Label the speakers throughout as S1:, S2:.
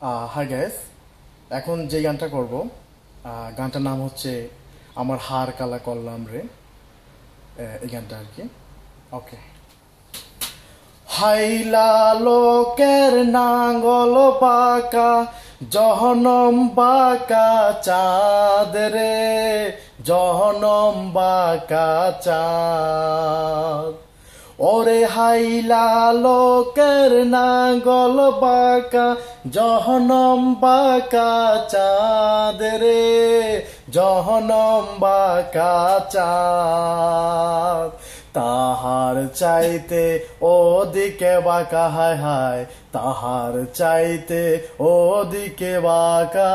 S1: Hi guys, এখন যে গানটা করব গানটার নাম হচ্ছে আমার হার কালা করলাম রে। এই গানটা আর কি। ওকে। হাইলা লোকের নাঙ্গল বাঁকা, জহনম বাঁকা চাঁদ রে, জহনম বাঁকা চাঁদ। ওরে হাইলা লোকের নাঙ্গল বাঁকা, জহনম বাঁকা চাঁদ রে, জহনম বাঁকা চাঁদ। তাহার চাইতে ওদিকে বাঁকা, হায় হায় তাহার চাইতে ওদিকে বাঁকা,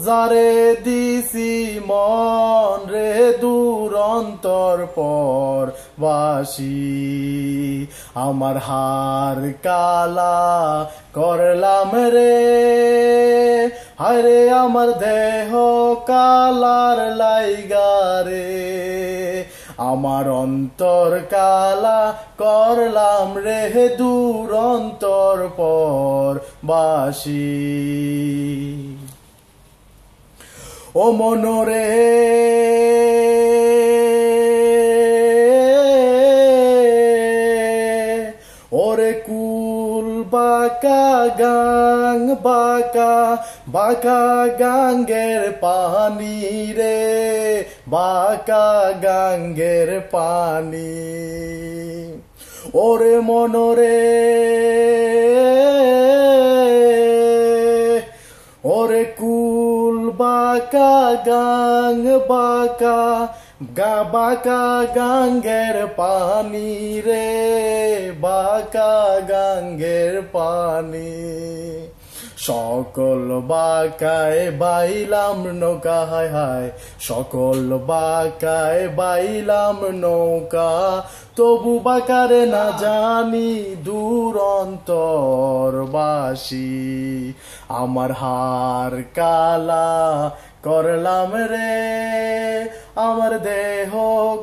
S1: যারে দিছি মন রে দূরন্তর পর বাসি। আমার হার কালা করলাম রে, হায়রে আমার দেহ কালার লাইগা রে, আমার অন্তর কালা করলাম রে দূরন্তর পর বাসি। ও মনরে ওরে কুল বাঁকা গাং বাঁকা, বাঁকা গাঙ্গের পানি রে, বাঁকা গাঙ্গের পানি। ওরে মনরে ওরে কুল বাঁকা গাং বাঁকা, বাঁকা গাঙ্গের পানি রে, বাঁকা গাঙ্গের পানি। সকল বাঁকায় বাইলাম নৌকা, হায় হায় সকল বাঁকায় বাইলাম নৌকা, তবু বাঁকারে না জানি দূরন্তর বাসি। আমার হার কালা করলাম রে, আমার দেহ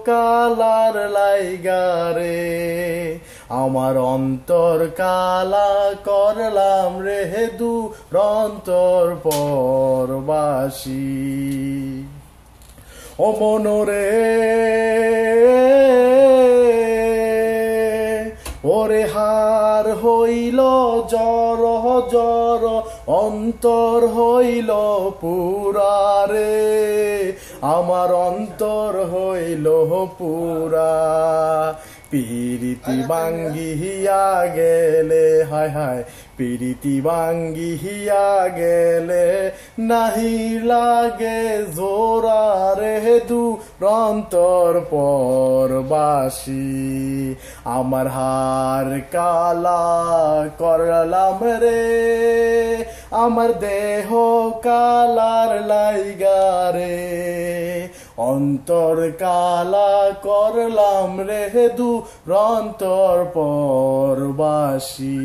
S1: কালার লাইগা রে, আমার অন্তর কালা করলাম রে দূরন্তর পর বাসি। ও মনরে ওরে হার হইল জর জর, অন্তর হইল পুরা রে, আমার অন্তর হইল পুরা। পিরিতি ভাঙ্গিয়া গেলে, হায় হায় পিরিতি ভাঙ্গিয়া গেলে, নাহি লাগে জোরা রে দূরন্তর পর বাসি। আমার হার কালা করলাম রে, আমার দেহ কালার লাইগা রে, অন্তর কালা করলাম রে দূরন্তর পর বাসি।